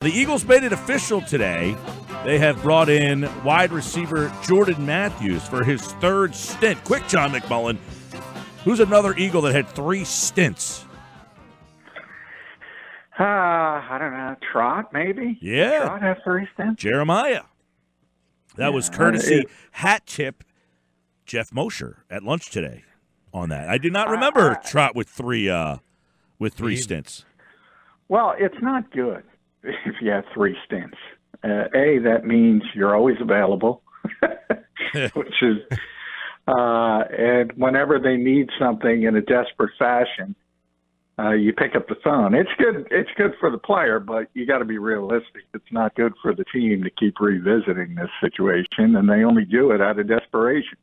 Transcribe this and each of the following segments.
The Eagles made it official today. They have brought in wide receiver Jordan Matthews for his third stint. Quick, John McMullen. Who's another Eagle that had 3 stints? I don't know. Trot, maybe? Yeah. Trot has 3 stints? Jeremiah. That was courtesy hat tip Jeff Mosher at lunch today on that. I did not remember Trot with 3 stints. Well, it's not good if you have 3 stints. That means you're always available, which is, and whenever they need something in a desperate fashion, you pick up the phone. It's good. It's good for the player, but you got to be realistic. It's not good for the team to keep revisiting this situation, and they only do it out of desperation.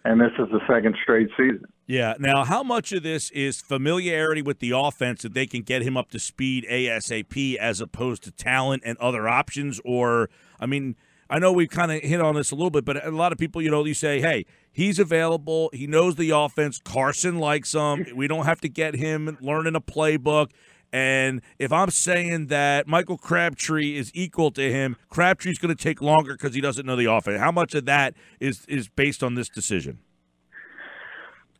And this is the 2nd straight season. Yeah. Now, how much of this is familiarity with the offense that they can get him up to speed ASAP as opposed to talent and other options? Or, I mean, I know we've kind of hit on this a little bit, but a lot of people, you say, hey, he's available. He knows the offense. Carson likes him. We don't have to get him learning a playbook. And if I'm saying that Michael Crabtree is equal to him, Crabtree's going to take longer because he doesn't know the offense. How much of that is based on this decision?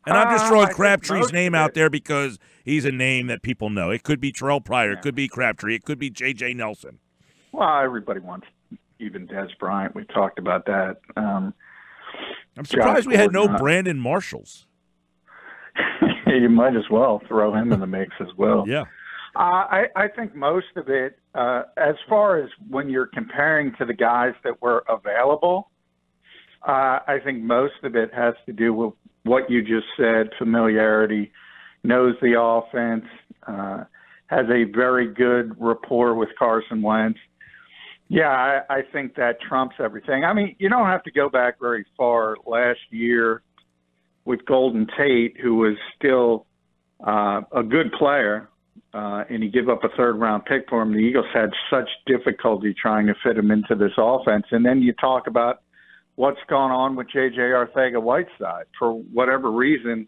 And I'm just throwing Crabtree's name out there because he's a name that people know. It could be Terrell Pryor. It could be Crabtree. It could be J.J. Nelson. Well, everybody wants even Des Bryant. We talked about that. I'm surprised we had no Brandon Marshalls. You might as well throw him in the mix as well. Yeah. I think most of it, as far as when you're comparing to the guys that were available, I think most of it has to do with what you just said, familiarity, knows the offense, has a very good rapport with Carson Wentz. Yeah, I think that trumps everything. I mean, you don't have to go back very far. Last year with Golden Tate, who was still a good player, and he gave up a 3rd-round pick for him. The Eagles had such difficulty trying to fit him into this offense. And then you talk about what's gone on with J.J. Arcega-Whiteside. For whatever reason,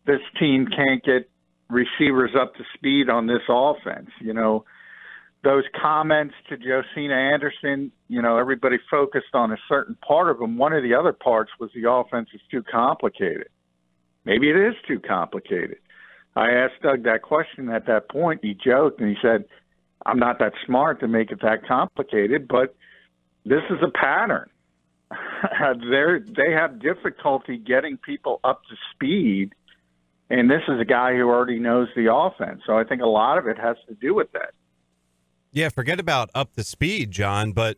this team can't get receivers up to speed on this offense. Those comments to Josina Anderson, everybody focused on a certain part of them. One of the other parts was the offense is too complicated. Maybe it is too complicated. I asked Doug that question at that point. He joked, and he said, I'm not that smart to make it that complicated, but this is a pattern. They have difficulty getting people up to speed, and this is a guy who already knows the offense. So I think a lot of it has to do with that. Yeah, forget about up to speed, John, but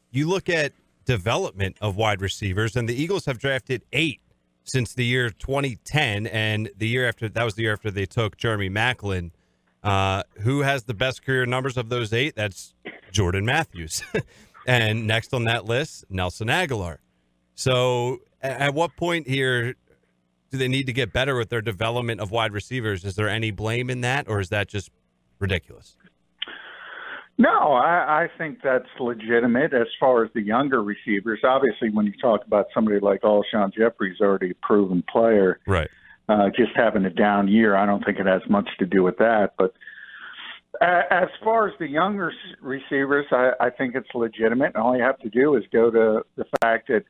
you look at development of wide receivers, and the Eagles have drafted 8 since the year 2010, and the year after that was the year after they took Jeremy McMullen. Who has the best career numbers of those 8? That's Jordan Matthews. And next on that list, Nelson Aguilar. So at what point here do they need to get better with their development of wide receivers? Is there any blame in that, or is that just ridiculous? No, I think that's legitimate as far as the younger receivers. Obviously, when you talk about somebody like Alshon Jeffrey's already a proven player, right? Just having a down year, I don't think it has much to do with that. But as far as the younger receivers, I think it's legitimate. And all you have to do is go to the fact that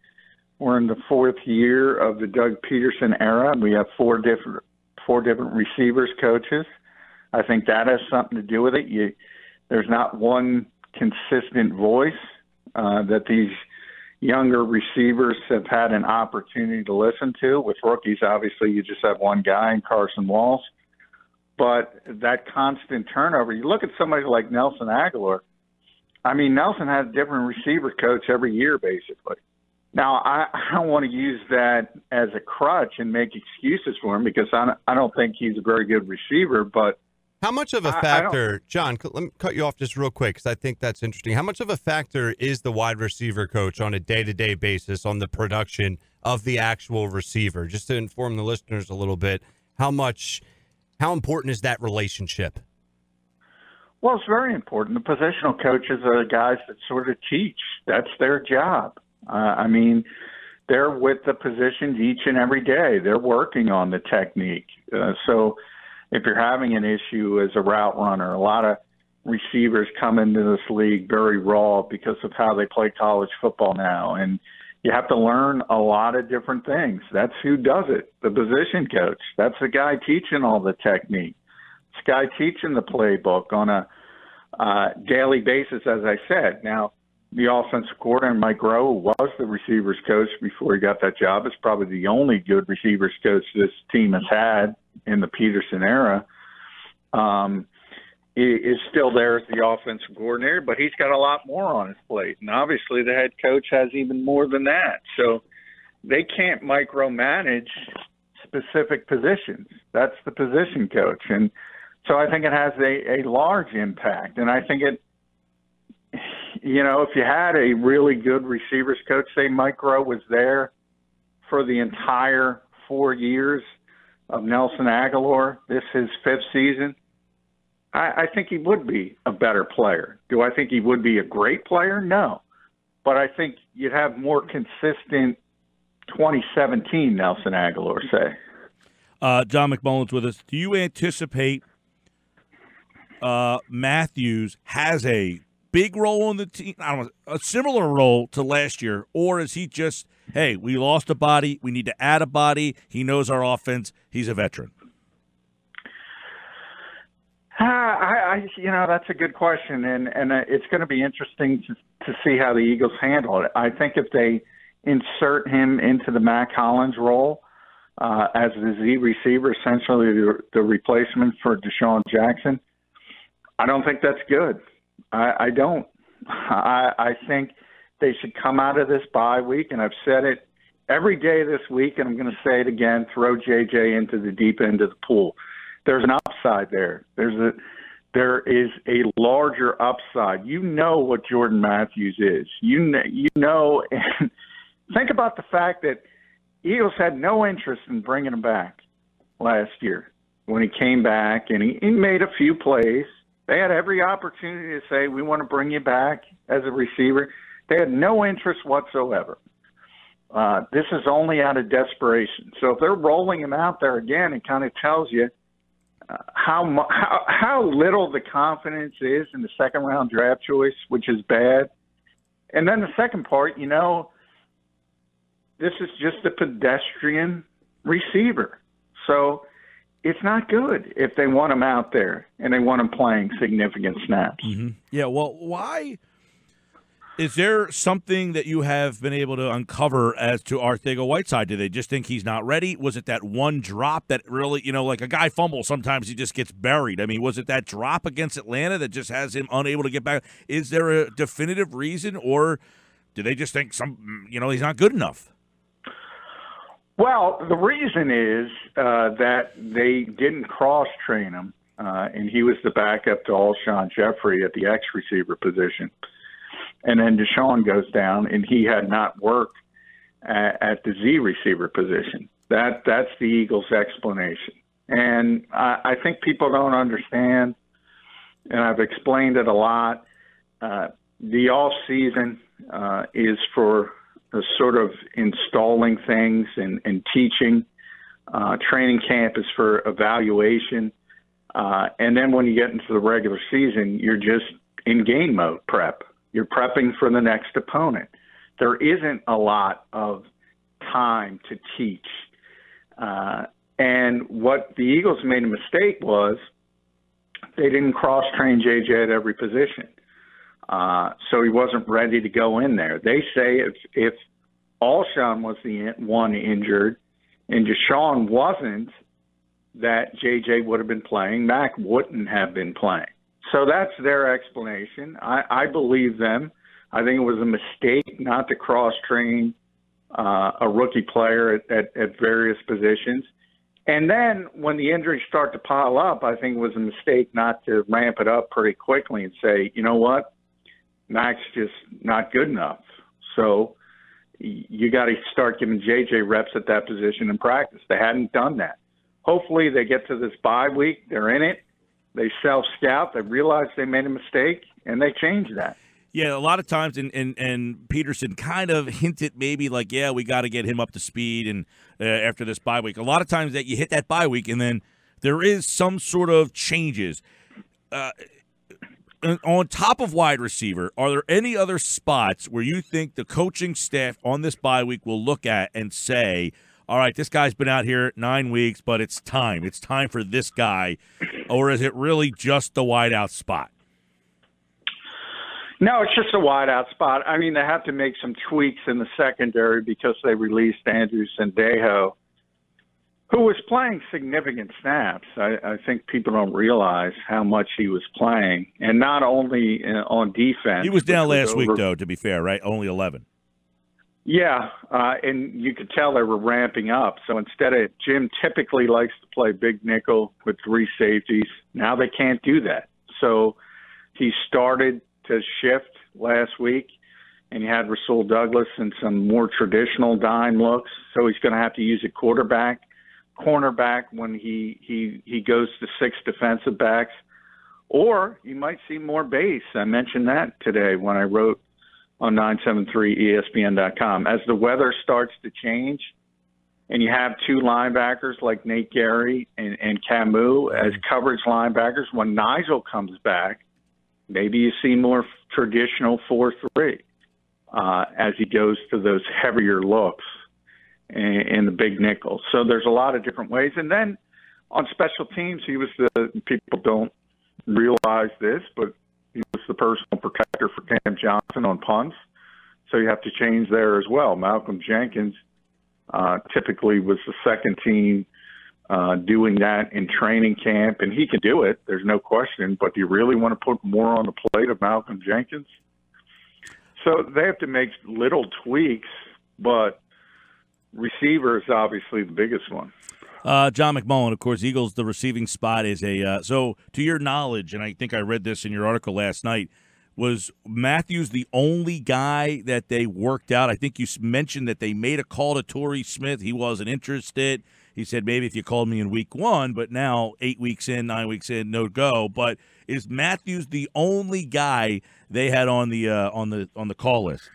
we're in the 4th year of the Doug Peterson era. We have four different receivers coaches. I think that has something to do with it. There's not one consistent voice that these younger receivers have had an opportunity to listen to. With rookies, obviously, you just have one guy in Carson Walsh. But that constant turnover, you look at somebody like Nelson Aguilar. I mean, Nelson had a different receiver coach every year, basically. Now, I don't want to use that as a crutch and make excuses for him because I don't think he's a very good receiver, but how much of a factor, John, let me cut you off just real quick because I think that's interesting. How much of a factor is the wide receiver coach on a day-to-day basis on the production of the actual receiver? Just to inform the listeners a little bit, how important is that relationship? Well, it's very important. The positional coaches are the guys that sort of teach. That's their job. I mean, they're with the positions each and every day. They're working on the technique. So if you're having an issue as a route runner, a lot of receivers come into this league very raw because of how they play college football now. And you have to learn a lot of different things. That's who does it, the position coach. That's the guy teaching all the technique. It's the guy teaching the playbook on a daily basis, as I said. Now, the offensive coordinator, Mike Rowe, was the receivers coach before he got that job. It's probably the only good receivers coach this team has had in the Peterson era. He is still there as the offensive coordinator, but he's got a lot more on his plate. And obviously the head coach has even more than that. So they can't micromanage specific positions. That's the position coach. And so I think it has a large impact. And I think it, you know, if you had a really good receivers coach, say Mike Rowe was there for the entire 4 years of Nelson Aguilar, this is his 5th season, I think he would be a better player. Do I think he would be a great player? No. But I think you'd have more consistent 2017 Nelson Aguilar, say. John McMullen's with us. Do you anticipate Matthews has a big role on the team, I don't know, a similar role to last year, or is he just, hey, we lost a body, we need to add a body, he knows our offense, he's a veteran? You know, that's a good question, and it's going to be interesting to see how the Eagles handle it. I think if they insert him into the Mac Hollins role as the Z receiver, essentially the replacement for Deshaun Jackson, I don't think that's good. I don't. I think they should come out of this bye week, and I've said it every day this week, and I'm going to say it again, throw JJ into the deep end of the pool. There's an upside there. There is a larger upside. You know what Jordan Matthews is. You know, and think about the fact that Eagles had no interest in bringing him back last year when he came back, and he made a few plays. They had every opportunity to say, we want to bring you back as a receiver. They had no interest whatsoever. This is only out of desperation. So if they're rolling him out there again, it kind of tells you how little the confidence is in the second-round draft choice, which is bad. And then the second part, you know, this is just a pedestrian receiver. So it's not good if they want him out there and they want him playing significant snaps. Mm-hmm. Yeah, well, why? Is there something that you have been able to uncover as to Arcega-Whiteside? Do they just think he's not ready? Was it that one drop that really, you know, like a guy fumbles, sometimes he just gets buried. I mean, was it that drop against Atlanta that just has him unable to get back? Is there a definitive reason, or do they just think he's not good enough? Well, the reason is that they didn't cross-train him, and he was the backup to Alshon Jeffrey at the X receiver position. And then Deshaun goes down, and he had not worked at the Z receiver position. That's the Eagles' explanation. And I think people don't understand, and I've explained it a lot. The off season is for sort of installing things and teaching. Training camp is for evaluation. And then when you get into the regular season, you're just in game mode prep. You're prepping for the next opponent. There isn't a lot of time to teach. And what the Eagles made a mistake was they didn't cross-train JJ at every position. So he wasn't ready to go in there. They say if Alshon was the one injured and Deshaun wasn't, that JJ would have been playing. Mac wouldn't have been playing. So that's their explanation. I believe them. I think it was a mistake not to cross-train a rookie player at various positions. And then when the injuries start to pile up, I think it was a mistake not to ramp it up pretty quickly and say, you know what, Mac's just not good enough. So you got to start giving JJ reps at that position in practice. They hadn't done that. Hopefully they get to this bye week, they're in it. They self-scout, they realize they made a mistake, and they change that. Yeah, a lot of times, and Peterson kind of hinted maybe like, yeah, we got to get him up to speed and after this bye week. A lot of times that you hit that bye week, and then there is some sort of changes. on top of wide receiver, are there any other spots where you think the coaching staff on this bye week will look at and say, all right, this guy's been out here 9 weeks, but it's time. It's time for this guy. Or is it really just the wideout spot? No, it's just a wideout spot. I mean, they have to make some tweaks in the secondary because they released Andrew Sendejo, who was playing significant snaps. I think people don't realize how much he was playing, and not only on defense. He was down last week, though, to be fair, right? Only 11. Yeah, and you could tell they were ramping up. So instead of Jim typically likes to play big nickel with 3 safeties. Now they can't do that. So he started to shift last week, and you had Rasul Douglas and some more traditional dime looks. So he's going to have to use a cornerback when he goes to 6 defensive backs, or you might see more base. I mentioned that today when I wrote on 973ESPN.com. As the weather starts to change and you have 2 linebackers like Nate Gary and Camus as coverage linebackers, when Nigel comes back, maybe you see more traditional 4-3 as he goes to those heavier looks in the big nickel. So there's a lot of different ways. And then on special teams, he was people don't realize this, but he was the personal protector for Cam Johnson on punts. So you have to change there as well. Malcolm Jenkins typically was the second team doing that in training camp, and he can do it. There's no question. But do you really want to put more on the plate of Malcolm Jenkins? So they have to make little tweaks, but receiver is obviously the biggest one. John McMullen, of course, Eagles, the receiving spot is so to your knowledge, and I think I read this in your article last night, was Matthews the only guy that they worked out? I think you mentioned that they made a call to Torrey Smith. He wasn't interested. He said, maybe if you called me in week 1, but now 8 weeks in, 9 weeks in, no go. But is Matthews the only guy they had on the call list?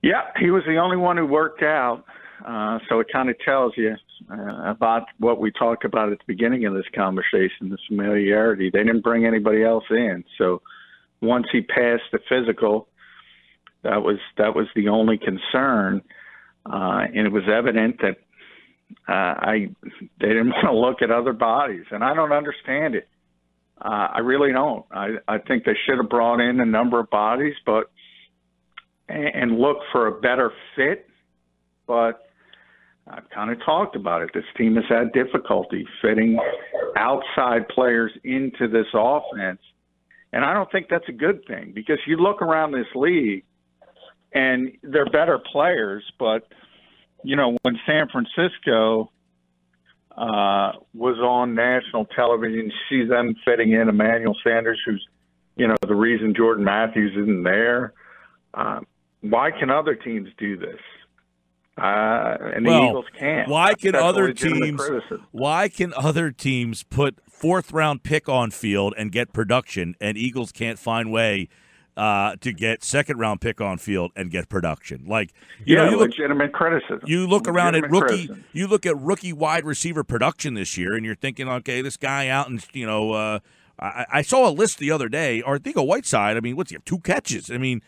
Yeah, he was the only one who worked out. So it kind of tells you about what we talked about at the beginning of this conversation, the familiarity. They didn't bring anybody else in. So once he passed the physical, that was the only concern. And it was evident that they didn't want to look at other bodies. And I don't understand it. I really don't. I think they should have brought in a number of bodies and look for a better fit. But I've kind of talked about it. This team has had difficulty fitting outside players into this offense. And I don't think that's a good thing, because you look around this league and they're better players. But, you know, when San Francisco was on national television, you see them fitting in Emmanuel Sanders, who's, you know, the reason Jordan Matthews isn't there. Why can other teams do this? And the Eagles can't. Why can other teams put 4th-round pick on field and get production, and Eagles can't find way to get 2nd-round pick on field and get production? Like, you know, legitimate criticism. You look around at rookie wide receiver production this year, and you're thinking, okay, this guy out, and you know, I saw a list the other day. Arcega-Whiteside, I mean, what's he have, 2 catches? I mean,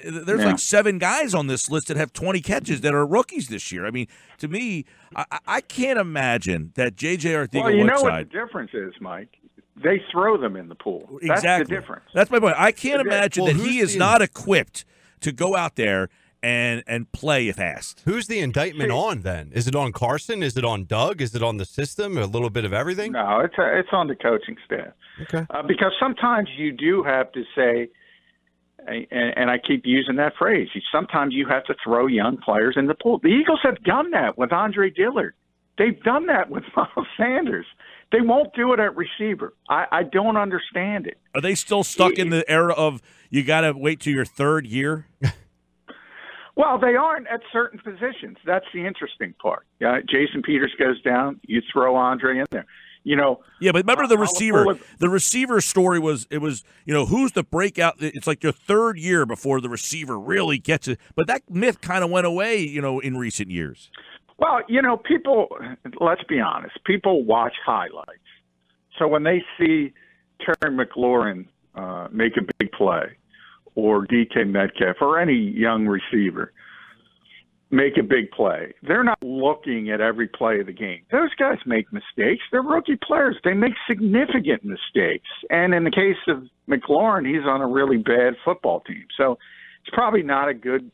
there's like 7 guys on this list that have 20 catches that are rookies this year. I mean, to me, I can't imagine that J.J. Arcega-Whiteside. Well, you know what the difference is, Mike? They throw them in the pool. That's the difference. That's my point. I can't imagine that he is not equipped to go out there and play fast. Who's the indictment on then? Is it on Carson? Is it on Doug? Is it on the system? A little bit of everything? No, it's on the coaching staff. Okay. Because sometimes you do have to say, and I keep using that phrase, sometimes you have to throw young players in the pool. The Eagles have done that with Andre Dillard. They've done that with Miles Sanders. They won't do it at receiver. I don't understand it. Are they still stuck in the era of you got to wait till your 3rd year? Well, they aren't at certain positions. That's the interesting part. Jason Peters goes down, you throw Andre in there. You know, yeah, but remember the receiver. The receiver story was you know, who's the breakout? It's like your 3rd year before the receiver really gets it. But that myth kind of went away, you know, in recent years. Well, you know, let's be honest, people watch highlights. So when they see Terry McLaurin make a big play, or DK Metcalf, or any young receiver make a big play, they're not looking at every play of the game. Those guys make mistakes. They're rookie players. They make significant mistakes. And in the case of McLaurin, he's on a really bad football team. So it's probably not a good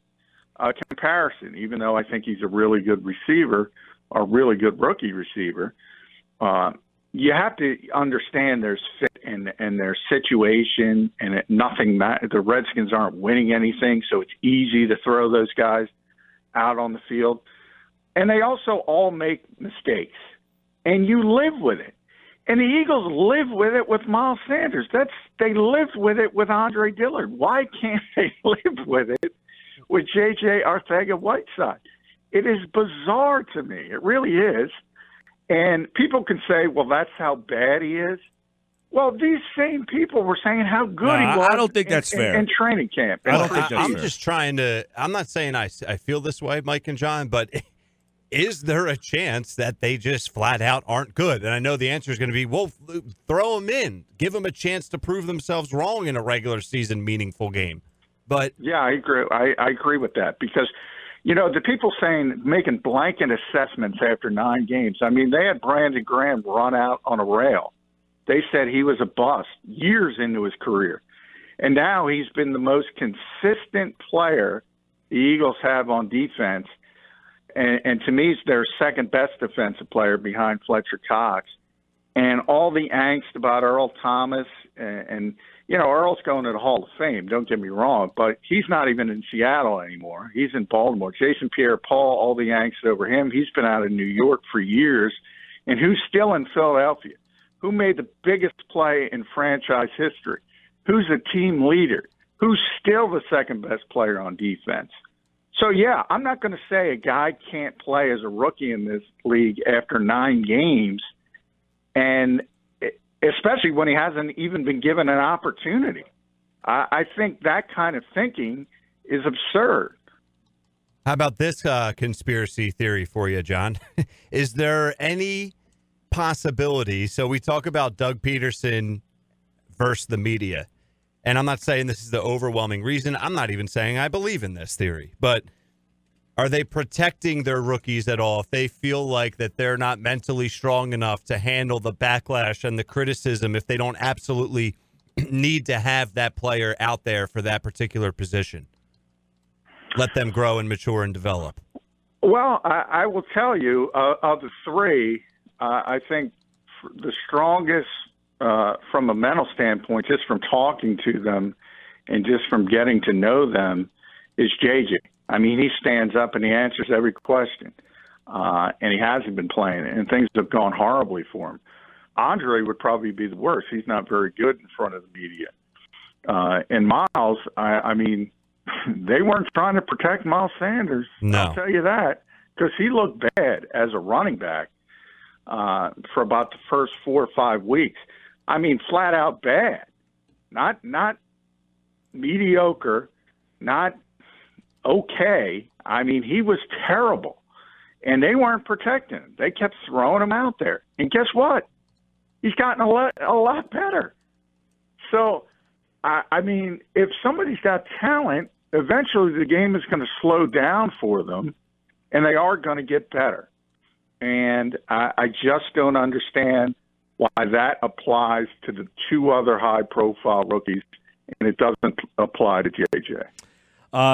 comparison, even though I think he's a really good receiver, or really good rookie receiver. You have to understand there's fit and their situation, and the Redskins aren't winning anything, so it's easy to throw those guys out on the field. And they also all make mistakes, and you live with it. And the Eagles live with it with Miles Sanders. They lived with it with Andre Dillard. Why can't they live with it with J.J. Arcega-Whiteside? It is bizarre to me. It really is. And people can say, well, that's how bad he is. Well, these same people were saying how good he was. I don't think that's fair. In training camp. I don't think that's I'm fair. just trying to – I'm not saying I feel this way, Mike and John, but is there a chance that they just flat out aren't good? And I know the answer is going to be, well, throw them in. Give them a chance to prove themselves wrong in a regular season meaningful game. But yeah, I agree. I agree with that because, the people making blanket assessments after 9 games, I mean, they had Brandon Graham run out on a rail. They said he was a bust years into his career. And now he's been the most consistent player the Eagles have on defense. And to me, he's their second best defensive player behind Fletcher Cox. And all the angst about Earl Thomas and Earl's going to the Hall of Fame, don't get me wrong, but he's not even in Seattle anymore. He's in Baltimore. Jason Pierre-Paul, all the angst over him. He's been out of New York for years. And who's still in Philadelphia? Who made the biggest play in franchise history? Who's a team leader? Who's still the second best player on defense? So, yeah, I'm not going to say a guy can't play as a rookie in this league after 9 games, and especially when he hasn't even been given an opportunity. I think that kind of thinking is absurd. how about this conspiracy theory for you, John? Is there any possibility? So we talk about Doug Peterson versus the media. And I'm not saying this is the overwhelming reason. I'm not even saying I believe in this theory. But are they protecting their rookies at all if they feel like that they're not mentally strong enough to handle the backlash and the criticism if they don't absolutely need to have that player out there for that particular position? Let them grow and mature and develop. Well, I will tell you, of the three, I think the strongest from a mental standpoint, just from talking to them and just from getting to know them, is JJ. I mean, he stands up and he answers every question, and he hasn't been playing, and things have gone horribly for him. Andre would probably be the worst. He's not very good in front of the media. And Miles, I mean, they weren't trying to protect Miles Sanders. No. I'll tell you that, because he looked bad as a running back for about the first 4 or 5 weeks. I mean, flat out bad, not mediocre, not okay. I mean, he was terrible, and they weren't protecting him. They kept throwing him out there, and guess what? He's gotten a lot better. So, I mean, if somebody's got talent, eventually the game is going to slow down for them, and they are going to get better. And I just don't understand why that applies to the 2 other high-profile rookies, and it doesn't apply to JJ.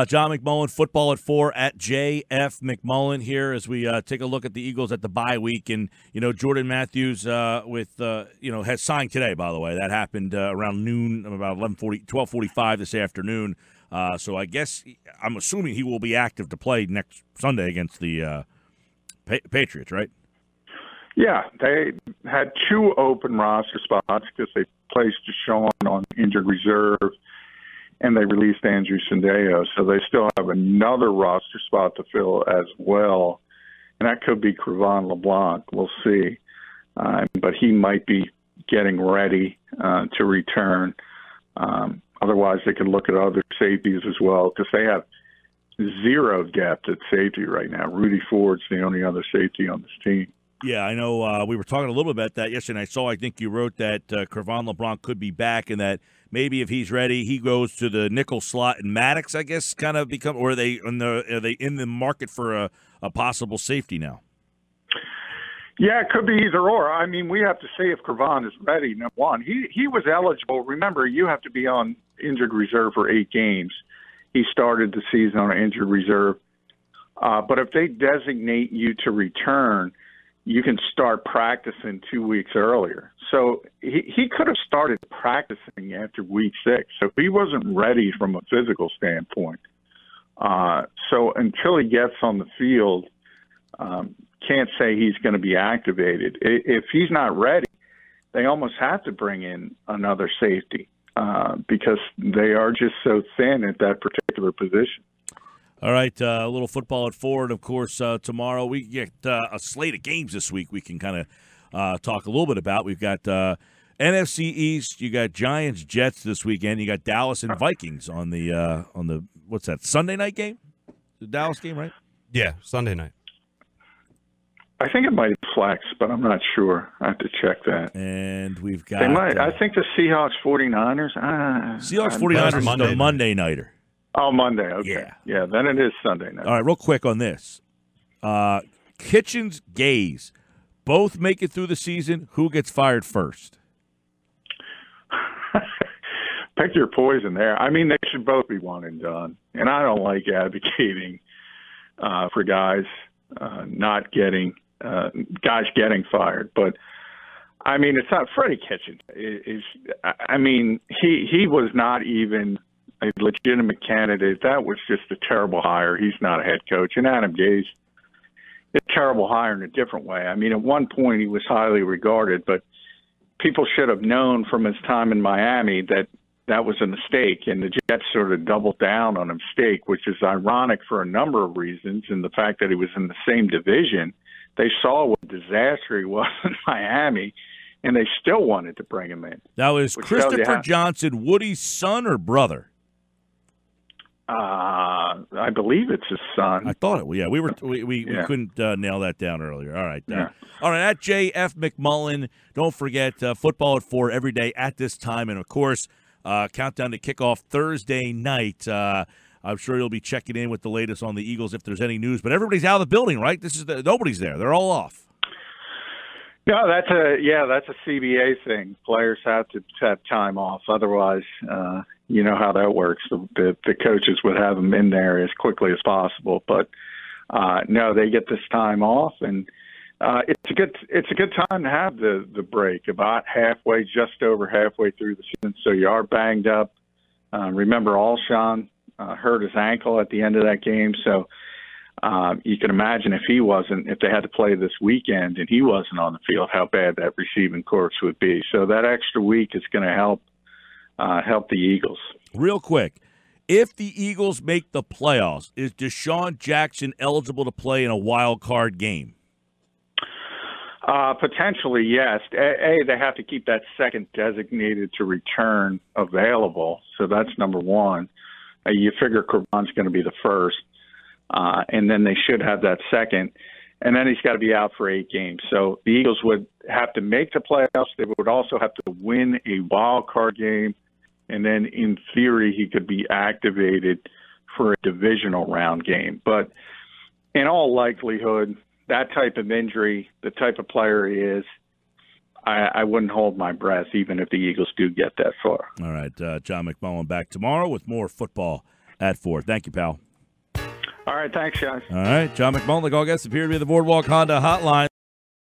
John McMullen, Football at 4 at JF McMullen here as we take a look at the Eagles at the bye week. And, you know, Jordan Matthews has signed today, by the way. That happened around noon, about 12:45 this afternoon. So I guess I'm assuming he will be active to play next Sunday against the Patriots, right? Yeah, they had 2 open roster spots because they placed Deshaun on injured reserve, and they released Andrew Sandeo. So they still have another roster spot to fill as well, and that could be Crevan LeBlanc. We'll see. But he might be getting ready to return. Otherwise, they could look at other safeties as well because they have 0 depth at safety right now. Rudy Ford's the only other safety on this team. Yeah, I know we were talking a little bit about that yesterday. And I think you wrote that Cre'Von LeBron could be back and that maybe if he's ready, he goes to the nickel slot and Maddox, I guess, kind of become – or are they in the market for a possible safety now? Yeah, it could be either or. I mean, we have to see if Cre'Von is ready, number one. He was eligible. Remember, you have to be on injured reserve for 8 games. He started the season on injured reserve. But if they designate you to return – you can start practicing 2 weeks earlier. So he could have started practicing after week 6. So he wasn't ready from a physical standpoint. So until he gets on the field, can't say he's going to be activated. If he's not ready, they almost have to bring in another safety because they are just so thin at that particular position. All right, a little football at 4, and, of course, tomorrow we get a slate of games this week we can kind of talk a little bit about. We've got NFC East. You got Giants, Jets this weekend. You got Dallas and Vikings on the what's that, Sunday night game? The Dallas game, right? Yeah, Sunday night. I think it might be flex, but I'm not sure. I have to check that. And we've got – They might. I think the Seahawks 49ers. Seahawks 49ers is the Monday nighter. Oh, Monday. Okay. Yeah, then it is Sunday night. All right, real quick on this. Kitchens, Gaze, both make it through the season. Who gets fired first? Pick your poison there. I mean, they should both be one and done. And I don't like advocating for guys not getting guys getting fired. But, I mean, it's not Freddie Kitchens. I mean, he was not even – a legitimate candidate. That was just a terrible hire. He's not a head coach. And Adam Gase is a terrible hire in a different way. I mean, at one point he was highly regarded, but people should have known from his time in Miami that that was a mistake. And the Jets sort of doubled down on a mistake, which is ironic for a number of reasons. And the fact that he was in the same division, they saw what a disaster he was in Miami, and they still wanted to bring him in. Now, is Christopher Johnson Woody's son or brother? I believe it's his son. I thought it was. Yeah, we couldn't nail that down earlier. All right. All right, at JF McMullen, don't forget football at 4 every day at this time. And, of course, countdown to kickoff Thursday night. I'm sure you'll be checking in with the latest on the Eagles if there's any news. But everybody's out of the building, right? Nobody's there. They're all off. No, that's a CBA thing. Players have to have time off. Otherwise, you know how that works. The coaches would have them in there as quickly as possible. But no, they get this time off, and it's a good time to have the break. About halfway, just over halfway through the season, so you are banged up. Remember, Alshon hurt his ankle at the end of that game, so. You can imagine if they had to play this weekend and he wasn't on the field, how bad that receiving corps would be. So that extra week is going to help the Eagles. Real quick, if the Eagles make the playoffs, is Deshaun Jackson eligible to play in a wild card game? Potentially, yes. They have to keep that second designated to return available. So that's number one. You figure Cre'Von's going to be the first. And then they should have that second. And then he's got to be out for 8 games. So the Eagles would have to make the playoffs. They would also have to win a wild card game. And then, in theory, he could be activated for a divisional round game. But in all likelihood, that type of injury, the type of player he is, I wouldn't hold my breath even if the Eagles do get that far. All right. John McMullen back tomorrow with more football at 4. Thank you, pal. All right, thanks, guys. All right, John McMullen, the call guest, appeared to be the Boardwalk Honda Hotline.